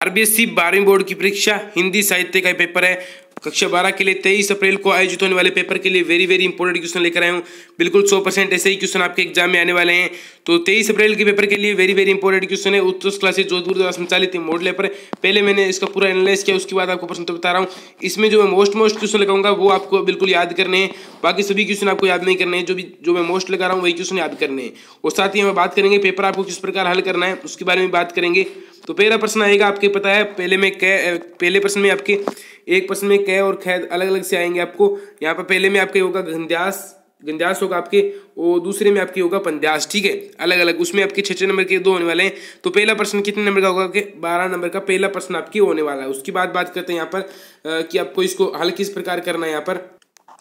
RBSC 12वीं board की परीक्षा हिंदी साहित्य का पेपर है। कक्षा 12 के लिए 23 अप्रैल को आयोजित होने वाले पेपर के लिए वेरी वेरी इंपॉर्टेंट क्वेश्चन लेकर आया हूँ। बिल्कुल 100% ऐसे ही क्वेश्चन आपके एग्जाम में आने वाले हैं। तो 23 अप्रैल के पेपर के लिए वेरी वेरी इंपॉर्टेंट क्वेश्चन है। उत्कृष्ट क्लासेस जोधपुर द्वारा संचालित मॉडल पेपर। पहले मैंने इसका पूरा एनालाइज किया, उसके बाद आपको प्रश्न तो बता रहा हूँ। इसमें जो मैं मोस्ट क्वेश्चन लगाऊंगा वो आपको बिल्कुल याद करने हैं। बाकी सभी क्वेश्चन आपको याद नहीं करने हैं। जो मैं मोस्ट लगा रहा हूँ वही क्वेश्चन याद करने हैं। और साथ ही हम बात करेंगे पेपर आपको किस प्रकार हल करना है, उसके बारे में बात करेंगे। तो पहला प्रश्न आएगा, आपके पता है पहले प्रश्न में आपके एक प्रश्न में कै और खै अलग अलग से आएंगे आपको। यहाँ पर पहले में आपके होगा गंध्यास होगा आपके, और दूसरे में आपके होगा पंध्यास। ठीक है, अलग अलग उसमें आपके 6 नंबर के 2 होने वाले हैं। तो पहला प्रश्न कितने नंबर का होगा कि 12 नंबर का पहला प्रश्न आपकी होने वाला है। उसकी बात करते हैं यहाँ पर कि आपको इसको हल किस प्रकार करना है। यहाँ पर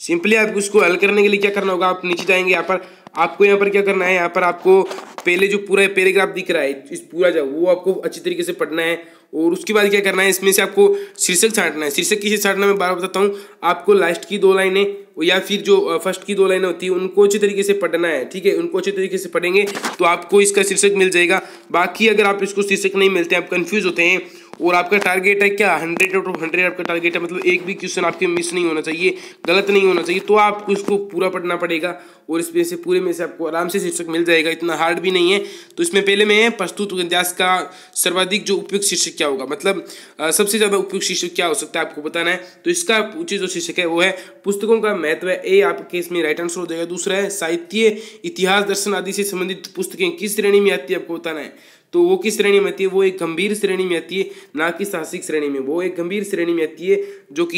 सिंपली आपको इसको हल करने के लिए क्या करना होगा, आप नीचे जाएंगे। यहाँ पर आपको यहाँ पर क्या करना है, यहाँ पर आपको पहले जो पूरा पैराग्राफ दिख रहा है इस पूरा जो वो आपको अच्छी तरीके से पढ़ना है। और उसके बाद क्या करना है, इसमें से आपको शीर्षक छांटना है। शीर्षक किसे छांटना मैं बार बताता हूँ आपको। लास्ट की 2 लाइनें या फिर जो फर्स्ट की 2 लाइनें होती है उनको अच्छी तरीके से पढ़ना है। ठीक है, उनको अच्छे तरीके से पढ़ेंगे तो आपको इसका शीर्षक मिल जाएगा। बाकी अगर आप इसको शीर्षक नहीं मिलते, आप कंफ्यूज होते हैं और आपका टारगेट है क्या 100 आउट ऑफ 100 आपका टारगेट है, मतलब एक भी क्वेश्चन आपके मिस नहीं होना चाहिए, गलत नहीं होना चाहिए, तो आपको इसको पूरा पढ़ना पड़ेगा। और इसमें से पूरे में से आपको आराम से शीर्षक मिल जाएगा, इतना हार्ड भी नहीं है। तो इसमें पहले में है प्रस्तुत गद्यांश का सर्वाधिक जो उपयुक्त शीर्षक क्या होगा, मतलब सबसे ज्यादा उपयुक्त शीर्षक क्या हो सकता है आपको बताना है। तो इसका जो शीर्षक है वो है पुस्तकों का महत्व है। ए आपके इसमें राइट आंसर हो जाएगा। दूसरा है साहित्य, इतिहास, दर्शन आदि से संबंधित पुस्तकें किस श्रेणी में आती है आपको बताना है। तो वो किस श्रेणी में आती है, वो एक गंभीर श्रेणी में आती है, ना कि साहसिक श्रेणी में। वो एक गंभीर श्रेणी में आती है जो कि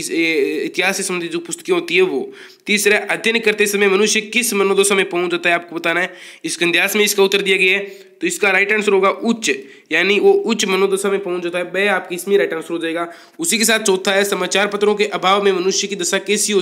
इतिहास से संबंधित जो पुस्तकें होती है वो। तीसरा, अध्ययन करते समय मनुष्य किस मनोदशा में पहुंच जाता है आपको बताना है। इस गद्यांश में इसका उत्तर दिया गया है। तो इसका राइट आंसर होगा उच्च, यानी वो उच्च मनोदशा में पहुंच जाता है। वह आपकी इसमें राइट आंसर हो जाएगा। उसी के साथ चौथा है समाचार पत्रों के अभाव में मनुष्य की दशा कैसी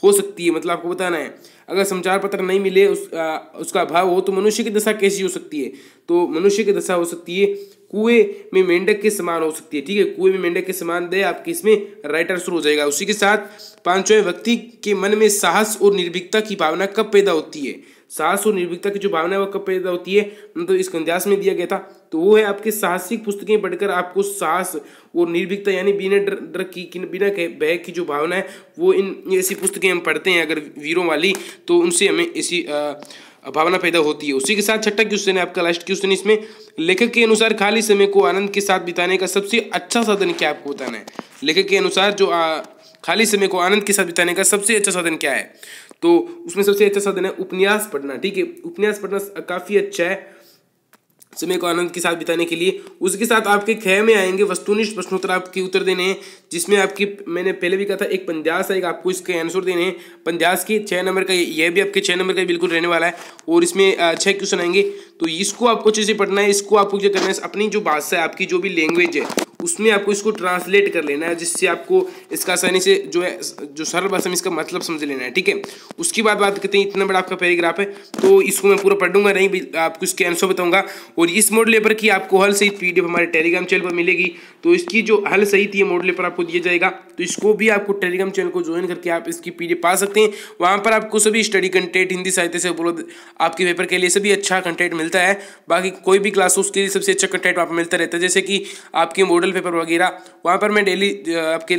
हो सकती है, मतलब आपको बताना है अगर समाचार पत्र नहीं मिले उसका अभाव हो तो मनुष्य की दशा कैसी हो सकती है। तो मनुष्य की दशा हो सकती है कुएं में मेंढक के समान हो सकती है। ठीक है, कुएं में मेंढक के समान दे आपके इसमें राइट आंसर हो जाएगा। उसी के साथ पांचवें, व्यक्ति के मन में साहस और निर्भीकता की भावना कब पैदा होती है। साहस और निर्भीकता की जो भावना है वो कब पैदा होती है, मतलब इस गद्यांश में दिया गया था। तो वो है आपके साहसिक पुस्तकें पढ़कर आपको साहस और निर्भीकता यानी बिना डर की बिना भय की जो भावना है वो इन ऐसी पुस्तकें हम पढ़ते हैं अगर वीरों वाली, तो उनसे हमें ऐसी भावना पैदा होती है। उसी के साथ छठा क्वेश्चन है आपका लास्ट क्वेश्चन। इसमें लेखक के अनुसार खाली समय को आनंद के साथ बिताने का सबसे अच्छा साधन क्या आपको बताना है। लेखक के अनुसार जो खाली समय को आनंद के साथ बिताने का सबसे अच्छा साधन क्या है, तो उसमें सबसे अच्छा साधन है उपन्यास पढ़ना। ठीक है, उपन्यास पढ़ना काफी अच्छा है समय को आनंद के साथ बिताने के लिए। उसके साथ आपके ख में आएंगे वस्तुनिष्ठ प्रश्नोत्तर आपके उत्तर देने हैं, जिसमें आपकी मैंने पहले भी कहा था एक पंद्यास आएगा, आपको इसके आंसर देने हैं। पंद्यास की 6 नंबर का, यह भी आपके 6 नंबर का बिल्कुल रहने वाला है। और इसमें 6 क्वेश्चन आएंगे, तो इसको आपको अच्छे से पढ़ना है। इसको आपको क्या करना है, अपनी जो भाषा है आपकी जो भी लैंग्वेज है उसमें आपको इसको ट्रांसलेट कर लेना है, जिससे आपको इसका आसानी से जो सरल भाषा में इसका मतलब समझ लेना है। ठीक है, उसकी बात करते हैं। इतना बड़ा आपका पैराग्राफ है तो इसको मैं पूरा पढ़ दूंगा नहीं, आपको इसके आंसर बताऊंगा। और इस मॉडल पेपर की आपको हल सहित पीडीएफ हमारे टेलीग्राम चैनल पर मिलेगी। तो इसकी जो हल सहित ये मॉडल पेपर आपको दिया जाएगा, तो इसको भी आपको टेलीग्राम चैनल को ज्वाइन करके आप इसकी पीडीएफ पा सकते हैं। वहाँ पर आपको सभी स्टडी कंटेंट हिंदी साहित्य से उपलब्ध आपके पेपर के लिए सभी अच्छा कंटेंट मिलता है। बाकी कोई भी क्लास हो उसके लिए सबसे अच्छा कंटेंट वहाँ पर मिलता रहता है, जैसे कि आपके मॉडल पेपर वगैरह। वहाँ पर मैं डेली आपके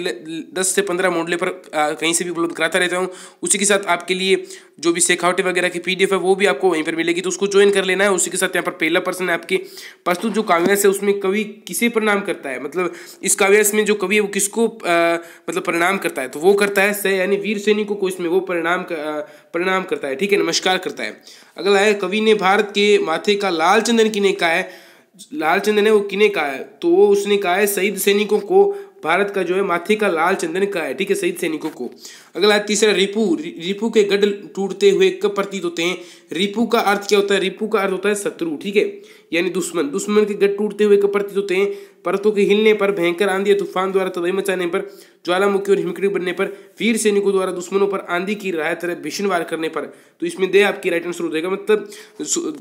10 से 15 मॉडल पेपर कहीं से भी उपलब्ध कराता रहता हूँ। उसी के साथ आपके लिए जो भी शेखावटी वगैरह की पीडीएफ है वो भी आपको वहीं पर मिलेगी, तो उसको ज्वाइन कर लेना है। उसी के साथ यहाँ पर पहला प्रश्न है आपके प्रस्तुत जो काव्यांश है उसमें कवि किसे प्रणाम करता है, मतलब इस काव्यांश में जो कवि है वो किसको मतलब प्रणाम करता है, तो वो करता है यानी वीर सैनिकों को इसमें वो प्रणाम करता है। ठीक है, नमस्कार करता है। अगला है कवि ने भारत के माथे का लाल चंदन किने कहा है। लाल चंदन है वो किने कहा है, तो वो उसने कहा है शहीद सैनिकों को भारत का जो है माथे का लाल चंदन कहा है। ठीक है, शहीद सैनिकों को। अगला तीसरा, रिपु के गढ़ टूटते हुए कब प्रतीत होते हैं। रिपु का अर्थ क्या होता है, रिपु का अर्थ होता है शत्रु। ठीक है, यानी दुश्मन के गढ़ टूटते हुए कब प्रतीत होते हैं, पर्वतों के हिलने पर, भयंकर आंधी या तूफान द्वारा तबाही मचाने पर, ज्वालामुखी और हिमकड़ी बनने पर, वीर सैनिकों द्वारा दुश्मनों पर आंधी की राह तरह भीषण वार करने पर। तो इसमें दे आपकी राइट आंसर हो जाएगा, मतलब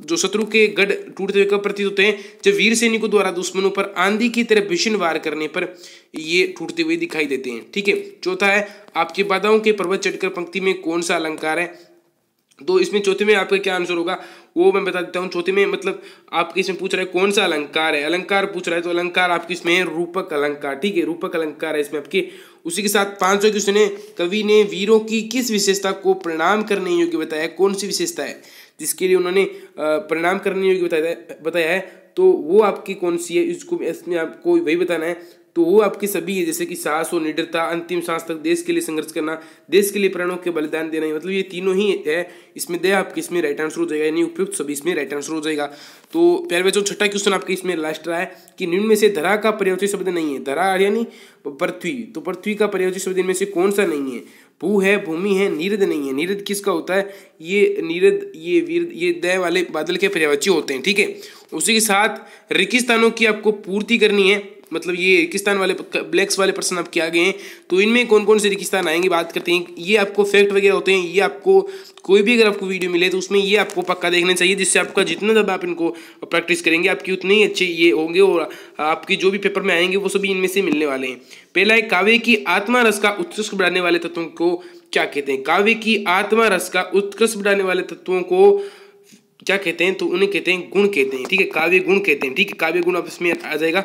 जो शत्रु के गढ़ टूटते हुए कब प्रतीत होते हैं, जब वीर सैनिकों द्वारा दुश्मनों पर आंधी की तरह भीषण वार करने पर ये टूटते हुए दिखाई देते हैं। ठीक है, चौथा है आपकी बाधाओं के पर्वत चढ़कर पंक्ति में कौन सा अलंकार है। तो इसमें चौथे में आपका क्या आंसर होगा वो मैं बता देता हूँ। चौथे में मतलब आपके इसमें पूछ रहा है कौन सा अलंकार है, अलंकार पूछ रहा है, तो अलंकार आपके इसमें है रूपक अलंकार, ठीक है, रूपक अलंकार है इसमें आपके। उसी के साथ 500 क्वेश्चन है, कवि ने वीरों की किस विशेषता को प्रणाम करने योग्य बताया, कौन सी विशेषता है जिसके लिए उन्होंने प्रणाम करने योग्य बताया है, तो वो आपकी कौन सी है, इसको इसमें आपको वही बताना है। तो वो आपकी सभी है, जैसे कि साहस और निडरता, अंतिम सांस तक देश के लिए संघर्ष करना, देश के लिए प्राणों के बलिदान देना, मतलब ये तीनों ही है इसमें दे आपके इसमें राइट आंसर हो जाएगा, यानी उपयुक्त सभी इसमें राइट आंसर हो जाएगा। तो प्यारे बच्चों छठा क्वेश्चन आपके इसमें लास्ट रहा है कि निम्न में से धरा का पर्यायवाची शब्द नहीं है, धरा यानी पृथ्वी, तो पृथ्वी का पर्यायवाची शब्द इनमें से कौन सा नहीं है, भू है, भूमि है, नीरद नहीं है। नीरद किसका होता है, ये नीरद ये वीर ये दय वाले बादल के पर्यायवाची होते हैं, ठीक है। उसी के साथ रेगिस्तानों की आपको पूर्ति करनी है, मतलब ये रेगिस्तान वाले ब्लैक्स वाले पर्सन आपके आ गए हैं, तो इनमें कौन कौन से रेगिस्तान आएंगे बात करते हैं। ये आपको फैक्ट वगैरह होते हैं, ये आपको कोई भी अगर आपको वीडियो मिले तो उसमें ये आपको पक्का देखना चाहिए, जिससे आपका जितना ज़्यादा आप इनको प्रैक्टिस करेंगे आपकी उतने ही अच्छे ये होंगे और आपकी जो भी पेपर में आएंगे वो सभी इनमें से मिलने वाले हैं। पहला है काव्य की आत्मा रस का उत्कृष्ट बढ़ाने वाले तत्वों को क्या कहते हैं, काव्य की आत्मा रस का उत्कृष्ट बढ़ाने वाले तत्वों को क्या कहते हैं, तो उन्हें कहते हैं गुण कहते हैं, ठीक है, काव्य गुण कहते हैं, ठीक है, काव्य गुण आप इसमें आ जाएगा।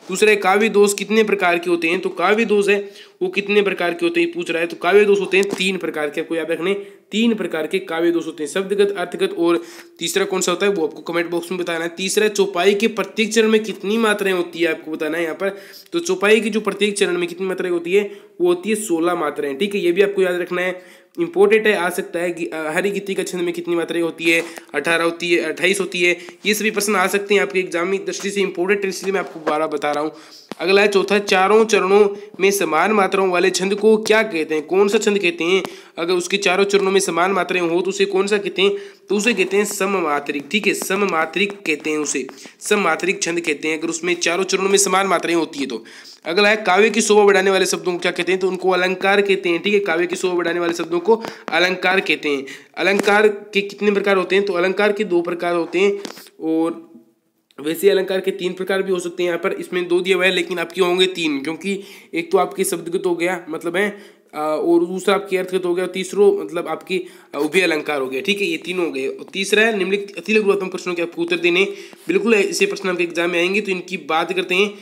दूसरा है काव्य दोष कितने प्रकार के होते हैं, तो काव्य दोष है वो कितने प्रकार के होते हैं पूछ रहा है, तो काव्य दोष होते हैं 3 प्रकार के, आपको याद रखने 3 प्रकार के काव्य दोष होते हैं, शब्दगत, अर्थगत और तीसरा कौन सा होता है वो आपको कमेंट बॉक्स में बताना है। तीसरा चौपाई के प्रत्येक चरण में कितनी मात्राएं होती है आपको बताना है यहाँ पर, तो चौपाई की जो प्रत्येक चरण में कितनी मात्राएं होती है वो होती है 16 मात्राएं, ठीक है, ये भी आपको याद रखना है, इंपॉर्टेंट है, आ सकता है कि हरि गीति का छंद में कितनी मात्राएं होती है, 18 होती है, 28 होती है, ये सभी प्रश्न आ सकते हैं आपके एग्जाम की दृष्टि से इंपॉर्टेंट है, इसलिए मैं आपको 12 बता रहा हूँ। अगला है चौथा, चारों चरणों में समान मात्राओं वाले छंद को क्या कहते हैं, कौन सा छंद कहते हैं, अगर उसके चारों चरणों में समान मात्राएं हो तो उसे कौन सा कहते हैं, तो उसे कहते हैं सममात्रिक, ठीक है, सममात्रिक कहते हैं उसे, सममात्रिक छंद कहते हैं अगर उसमें चारों चरणों में समान मात्राएं होती है तो। अगला है काव्य की शोभा बढ़ाने वाले शब्दों को क्या कहते हैं, तो उनको अलंकार कहते हैं, ठीक है, काव्य की शोभा बढ़ाने वाले शब्दों को अलंकार कहते हैं। अलंकार के कितने प्रकार होते हैं, तो अलंकार के 2 प्रकार होते हैं, और वैसे अलंकार के 3 प्रकार भी हो सकते हैं, यहाँ पर इसमें 2 दिया हुआ है लेकिन आपके होंगे 3, क्योंकि एक तो आपके शब्दगत हो गया मतलब है, और दूसरा आपकी अर्थगत हो गया, और तीसरो मतलब आपकी उभय अलंकार हो गया, ठीक है, ये 3 हो गए। और तीसरा है निम्नलिखित अति लघु गुणात्मक प्रश्नों के आपको उत्तर देने, बिल्कुल ऐसे प्रश्न आपके एग्जाम में आएंगे, तो इनकी बात करते हैं।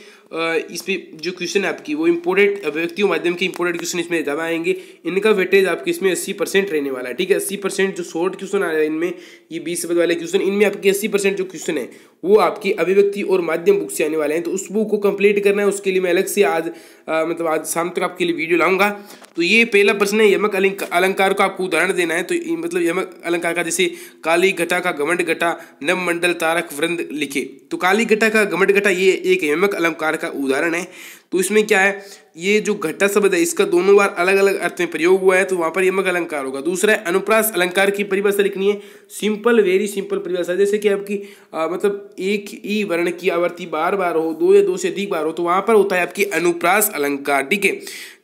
इस पे जो क्वेश्चन है आपकी वो इंपोर्टेंट अभिव्यक्तियों माध्यम के इंपोर्टेंट क्वेश्चन इसमें ज़्यादा आएंगे, इनका वेटेज आपके इसमें 80% रहने वाला है, ठीक है, 80% जो शॉर्ट क्वेश्चन आ रहा है इनमें, ये 20 शब्द वाले क्वेश्चन, इनमें आपके 80% जो क्वेश्चन है वो आपकी अभिव्यक्ति और माध्यम बुक से आने वाले हैं, तो उस बुक को कंप्लीट करना है, उसके लिए मैं अलग से आज मतलब आज शाम तक आपके लिए वीडियो लाऊंगा। तो ये पहला प्रश्न है, यमक अलंकार का आपको उदाहरण देना है, तो मतलब यमक अलंकार का जैसे काली घटा का घमंड घटा नव मंडल तारक वृंद लिखे, तो काली घटा का घमंड घटा ये एक यमक अलंकार का उदाहरण है। तो इसमें क्या है, ये जो घटा शब्द है इसका दोनों बार अलग अलग अर्थ में प्रयोग हुआ है, तो वहाँ पर यमक अलंकार होगा। दूसरा है अनुप्रास अलंकार की परिभाषा लिखनी है, सिंपल वेरी सिंपल परिभाषा, जैसे कि आपकी मतलब एक ही वर्ण की आवृत्ति बार बार हो, 2 या 2 से अधिक बार हो, तो वहाँ पर होता है आपकी अनुप्रास अलंकार, ठीक है।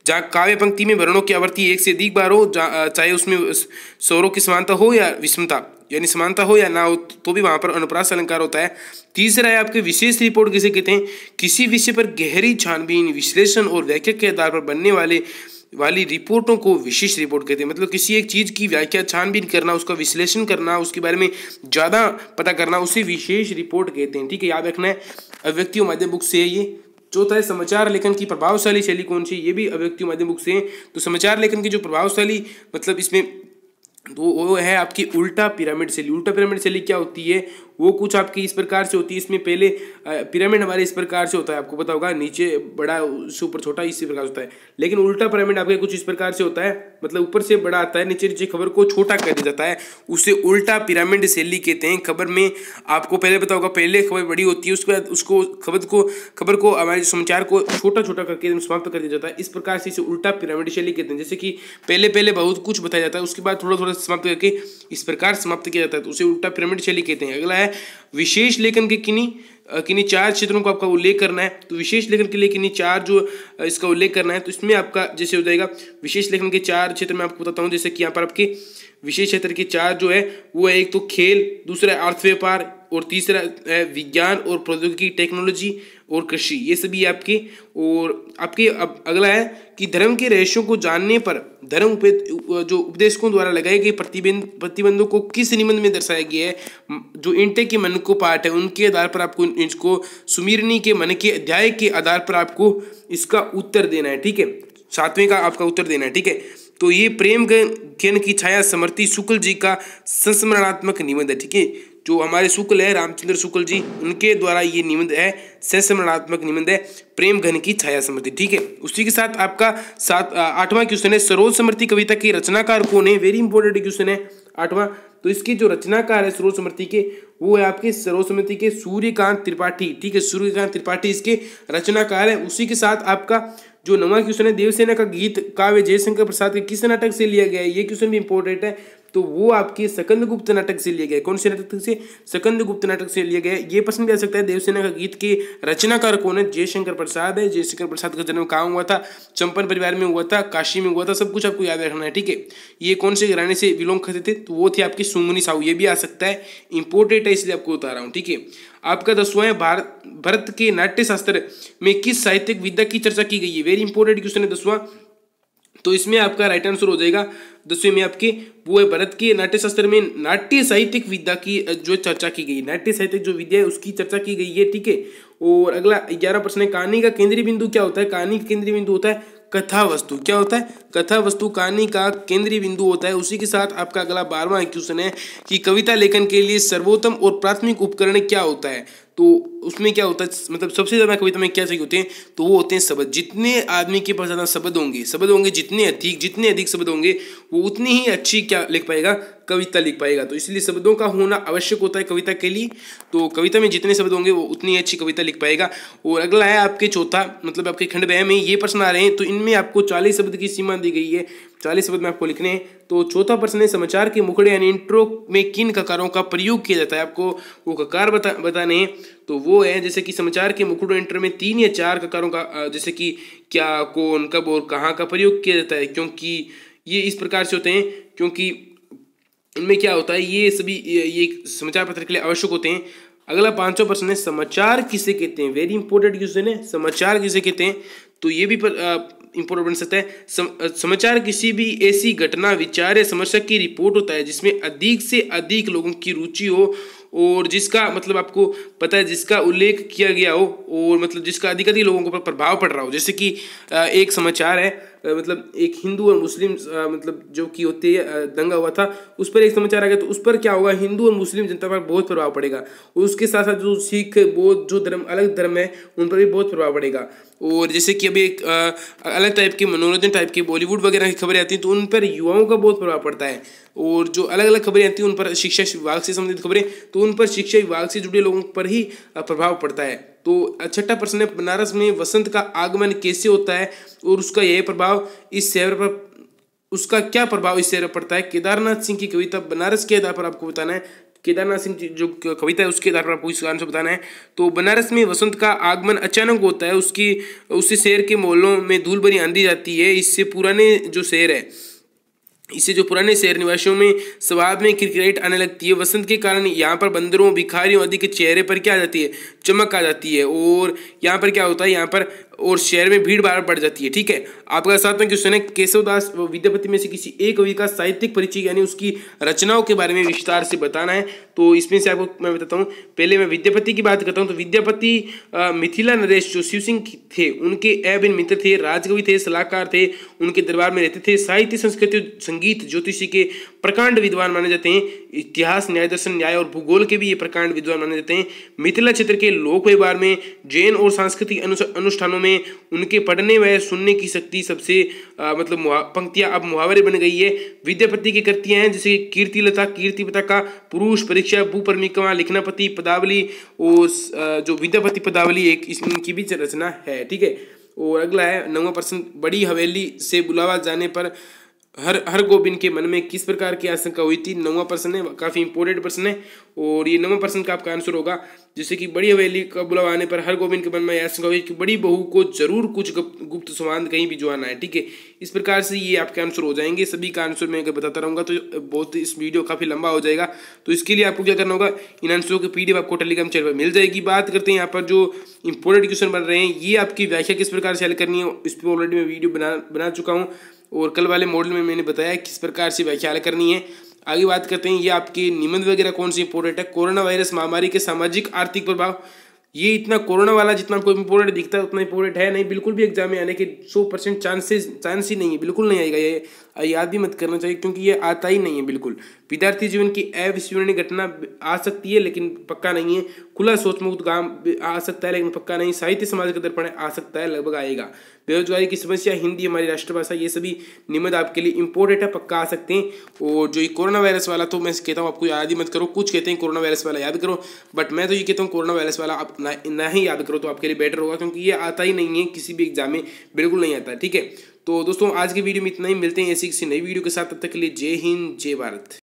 जहाँ काव्य पंक्ति में वर्णों की आवृत्ति 1 से अधिक बार हो, चाहे उसमें स्वरों की समानता हो या विषमता यानी समानता हो या ना हो, तो भी वहाँ पर अनुप्रास अलंकार होता है। तीसरा है आपके विशेष रिपोर्ट किसे कहते हैं, किसी विषय पर गहरी छानबीन विश्लेषण और व्याख्या के आधार पर बनने वाली रिपोर्टों को विशेष रिपोर्ट कहते हैं, मतलब किसी एक चीज़ की व्याख्या छानबीन करना, उसका विश्लेषण करना, उसके बारे में ज़्यादा पता करना, उसे विशेष रिपोर्ट कहते हैं, ठीक है, याद रखना है, अभिव्यक्तियों माध्यम बुक से है ये। चौथा है समाचार लेखन की प्रभावशाली शैली कौन सी, ये भी अभिव्यक्तियों माध्यम बुक से है। तो समाचार लेखन की जो प्रभावशाली मतलब इसमें तो वो है आपकी उल्टा पिरामिड शैली। उल्टा पिरामिड शैली क्या होती है, वो कुछ आपकी इस प्रकार से होती है, इसमें पहले पिरामिड हमारे इस प्रकार से होता है, आपको पता होगा, नीचे बड़ा उससे ऊपर छोटा इसी प्रकार से होता है, लेकिन उल्टा पिरामिड आपके कुछ इस प्रकार से होता है, मतलब ऊपर से बड़ा आता है, नीचे नीचे खबर को छोटा कर दिया जाता है, उसे उल्टा पिरामिड शैली कहते हैं। खबर में आपको पहले पता होगा, पहले खबर बड़ी होती है, उसके बाद उसको खबर को हमारे समाचार को छोटा छोटा करके समाप्त कर दिया जाता है, इस प्रकार से इसे उल्टा पिरामिड शैली कहते हैं। जैसे कि पहले बहुत कुछ बताया जाता है, उसके बाद थोड़ा थोड़ा समाप्त करके इस प्रकार समाप्त किया जाता है, तो उसे उल्टा पिरामिड शैली कहते हैं। अगला है विशेष लेखन के किन्हीं 4 क्षेत्रों का आपका उल्लेख करना है, तो विशेष लेखन के लिए किन्हीं 4 जो इसका उल्लेख करना है, तो इसमें आपका जैसे हो जाएगा विशेष लेखन के 4 क्षेत्र में आपको बताता हूँ, जैसे कि यहाँ पर आपके विशेष क्षेत्र के 4 जो है वो है, एक तो खेल, दूसरा है अर्थ व्यापार, और तीसरा है विज्ञान और प्रौद्योगिकी टेक्नोलॉजी, और कृषि, ये सभी आपके। और आपके अब अगला है कि धर्म के रहस्यों को जानने पर धर्म जो उपदेशकों द्वारा लगाए गए प्रतिबंधों को किस निबंध में दर्शाया गया है। जो इंटे के मन को पाठ है उनके आधार पर आपको इसको सुमीरनी के मन के अध्याय के आधार पर आपको इसका उत्तर देना है, ठीक है, 7वें का आपका उत्तर देना है, ठीक है। तो ये प्रेम गण की छाया समर्थी शुक्ल जी का संस्मरणात्मक निबंध है, ठीक है। जो हमारे शुक्ल है रामचंद्र शुक्ल जी, उनके द्वारा ये निबंध है, संस्मरणात्मक निबंध है, प्रेम घन की छाया समर्थी, ठीक है। उसी के साथ आपका 8वां क्वेश्चन है, सरोज समर्थी कविता के रचनाकार कौन है। वेरी इंपॉर्टेंट क्वेश्चन है 8वां। तो इसके जो रचनाकार है सरोज समर्थी के, वो है आपके सरोज समर्थी के सूर्यकांत त्रिपाठी, ठीक है, सूर्यकांत त्रिपाठी इसके रचनाकार है। उसी के साथ आपका जो 9वां क्वेश्चन है, देवसेना का गीत काव्य जयशंकर प्रसाद के किस नाटक से लिया गया है, ये क्वेश्चन भी इंपॉर्टेंट है। तो वो आपके स्कंदगुप्त नाटक से लिया गया है। कौन से नाटक से? स्कंदगुप्त नाटक से लिया गया है। ये प्रश्न भी आ सकता है, देवसेना का गीत के रचनाकार कौन है। जयशंकर प्रसाद है। जयशंकर प्रसाद का जन्म कहाँ हुआ था? चंपन परिवार में हुआ था, काशी में हुआ था, सब कुछ आपको याद रखना है, ठीक है। ये कौन से घराने से बिलोंग करते थे? तो वो थे आपके सुंगनी साहू। ये भी आ सकता है, इंपॉर्टेंट है इसलिए आपको बता रहा हूँ, ठीक है। आपका 10वां है, भारत के नाट्य शास्त्र में किस साहित्यिक विधा की चर्चा की गई है। वेरी इंपॉर्टेंट क्वेश्चन है 10वां। तो इसमें आपका राइट आंसर हो जाएगा 10वें में आपके, वो है भारत के नाट्य शास्त्र में नाट्य साहित्यिक विद्या की जो चर्चा की गई, नाट्य साहित्यिक जो विद्या है उसकी चर्चा की गई है, ठीक है। और अगला 11 प्रश्न है, कहानी का केंद्रीय बिंदु क्या होता है। कहानी का केंद्रीय बिंदु होता है कथा वस्तु। क्या होता है? कथा वस्तु कहानी का केंद्रीय बिंदु होता है। उसी के साथ आपका अगला 12वां क्वेश्चन है कि कविता लेखन के लिए सर्वोत्तम और प्राथमिक उपकरण क्या होता है। तो उसमें क्या होता है, मतलब सबसे ज़्यादा कविता में क्या चाहिए होते हैं, तो वो होते हैं शब्द। जितने आदमी के पास ज़्यादा शब्द होंगे जितने अधिक शब्द होंगे वो उतनी ही अच्छी क्या लिख पाएगा, कविता लिख पाएगा। तो इसलिए शब्दों का होना आवश्यक होता है कविता के लिए। तो कविता में जितने शब्द होंगे वो उतनी अच्छी कविता लिख पाएगा। और अगला है आपके चौथा, मतलब आपके खंड व्यय में ये प्रश्न आ रहे हैं, तो इनमें आपको 40 शब्द की सीमा दी गई है, 40 शब्द में आपको लिखने हैं। तो चौथा प्रश्न है, समाचार के मुखड़े यानी इंट्रो में किन ककारों का प्रयोग किया जाता है। आपको वो ककार बताने हैं। तो वो है जैसे कि समाचार के मुखड़े इंट्रो में 3 या 4 ककारों का, जैसे कि क्या, कौन, कब और कहाँ का प्रयोग किया जाता है। क्योंकि ये इस प्रकार से होते हैं क्योंकि इनमें क्या होता है, ये सभी ये समाचार पत्र के लिए आवश्यक होते हैं। अगला 5वां प्रश्न है, समाचार किसे कहते हैं। वेरी इंपॉर्टेंट क्वेश्चन है, समाचार किसे कहते हैं। तो ये भी इंपॉर्टेंट बन सकता है। समाचार किसी भी ऐसी घटना, विचार या समस्या की रिपोर्ट होता है जिसमें अधिक से अधिक लोगों की रुचि हो और जिसका मतलब आपको पता है जिसका उल्लेख किया गया हो और मतलब जिसका अधिक लोगों के ऊपर प्रभाव पड़ रहा हो। जैसे कि एक समाचार है, मतलब एक हिंदू और मुस्लिम मतलब जो कि होती है दंगा हुआ था, उस पर एक समाचार आ गया, तो उस पर क्या होगा, हिंदू और मुस्लिम जनता पर बहुत प्रभाव पड़ेगा। और उसके साथ साथ जो सिख, बौद्ध, जो धर्म अलग धर्म है उन पर भी बहुत प्रभाव पड़ेगा। और जैसे कि अभी एक अलग टाइप के मनोरंजन टाइप के बॉलीवुड वगैरह की खबरें आती हैं तो उन पर युवाओं का बहुत प्रभाव पड़ता है। और जो अलग अलग खबरें आती हैं उन पर शिक्षा विभाग से संबंधित खबरें, तो उन पर शिक्षा विभाग से जुड़े लोगों पर ही प्रभाव पड़ता है। तो छठा प्रश्न है, बनारस में वसंत का आगमन कैसे होता है और उसका यह प्रभाव इस शहर पर, उसका क्या प्रभाव इस शहर पर पड़ता है। केदारनाथ सिंह की कविता बनारस के आधार पर आपको बताना है। केदारनाथ सिंह जो कविता है उसके आधार पर आपको इस आंसर बताना है। तो बनारस में वसंत का आगमन अचानक होता है, उससे शहर के मोहल्लों में धूल भरी आंधी जाती है। इससे जो पुराने शहर निवासियों में स्वभाव में किरकिराहट आने लगती है। वसंत के कारण यहाँ पर बंदरों, भिखारियों आदि के चेहरे पर क्या आ जाती है, चमक आ जाती है। और यहाँ पर क्या होता है, यहाँ पर और शहर में भीड़ भाड़ बढ़ जाती है, ठीक है। आपका 7वां क्वेश्चन है, केशवदास विद्यापति में से किसी एक कवि का साहित्यिक परिचय यानी उसकी रचनाओं के बारे में विस्तार से बताना है। तो इसमें से आपको मैं बताता हूँ। पहले मैं विद्यापति की बात करता हूँ। तो विद्यापति मिथिला नरेश जो शिव सिंह थे उनके अभिन्न मित्र थे, राजकवि थे, सलाहकार थे, उनके दरबार में रहते थे। साहित्य, संस्कृति, संगीत, ज्योतिषी के प्रकांड विद्वान माने जाते हैं। इतिहास, न्याय दर्शन, न्याय और भूगोल के भी ये प्रकांड विद्वान माने जाते हैं। मिथिला क्षेत्र के लोक व्यवहार में, जैन और सांस्कृतिक अनुष्ठानों में उनके पढ़ने व सुनने की शक्ति सबसे मतलब पंक्तियां अब मुहावरे बन गई है। विद्यापति की कृतियां हैं जैसे कीर्तिलता, कीर्तिपता का, पुरुष परीक्षा, भूपरिक्रमा, लिखनापति, पदावली और जो विद्यापति पदावली एक इनकी भी रचना है, ठीक है। और अगला है 9वां प्रश्न, बड़ी हवेली से बुलावा जाने पर हर गोबिंद के मन में किस प्रकार की आशंका हुई थी। 9वां प्रश्न है, काफी इंपॉर्टेंट प्रश्न है और ये 9वां प्रश्न का आपका आंसर होगा। जैसे कि बड़ी हवेली का बुलावा आने पर हर गोबिंद के मन में आशंका हुई कि बड़ी बहू को जरूर कुछ गुप्त संवाद कहीं भिजवाना है। ठीक है, इस प्रकार से ये आपके आंसर हो जाएंगे। सभी का आंसर मैं अगर बताता रहूंगा तो बहुत इस वीडियो काफी लंबा हो जाएगा। तो इसके लिए आपको क्या करना होगा, इन आंसरों की PDF आपको टेलीग्राम चैनल पर मिल जाएगी। बात करते हैं यहाँ पर जो इंपॉर्टेंट क्वेश्चन बन रहे हैं, ये आपकी व्याख्या किस प्रकार से हल करनी है इस पर ऑलरेडी मैं वीडियो बना चुका हूँ और कल वाले मॉडल में मैंने बताया किस प्रकार से व्याख्या हल करनी है। आगे बात करते हैं, ये आपके निबंध वगैरह कौन सी इंपॉर्टेंट है। कोरोना वायरस महामारी के सामाजिक आर्थिक प्रभाव, ये इतना कोरोना वाला जितना आपको इंपॉर्टेंट दिखता है उतना इंपॉर्टेंट है नहीं, बिल्कुल भी एग्जाम में आने के 100% चांस ही नहीं है, बिल्कुल नहीं आएगा। ये याद भी मत करना चाहिए क्योंकि ये आता ही नहीं है बिल्कुल। विद्यार्थी जीवन की अविस्मरणीय घटना आ सकती है लेकिन पक्का नहीं है। खुला सोच मुक्त गांव आ सकता है लेकिन पक्का नहीं। साहित्य समाज का दर्पण आ सकता है, लगभग आएगा। बेरोजगारी की समस्या, हिंदी हमारी राष्ट्रभाषा, ये सभी निबंध आपके लिए इंपॉर्टेंट है, पक्का आ सकते हैं। और जो ये कोरोना वायरस वाला तो मैं कहता हूँ आपको याद ही मत करो। कुछ कहते हैं कोरोना वायरस वाला याद करो, बट मैं तो ये कहता हूँ कोरोना वायरस वाला आप ना ही याद करो तो आपके लिए बेटर होगा क्योंकि ये आता ही नहीं है, किसी भी एग्जाम में बिल्कुल नहीं आता है। ठीक है, तो दोस्तों आज की वीडियो में इतना ही, मिलते हैं ऐसी किसी नई वीडियो के साथ। तब तक के लिए जय हिंद, जय भारत।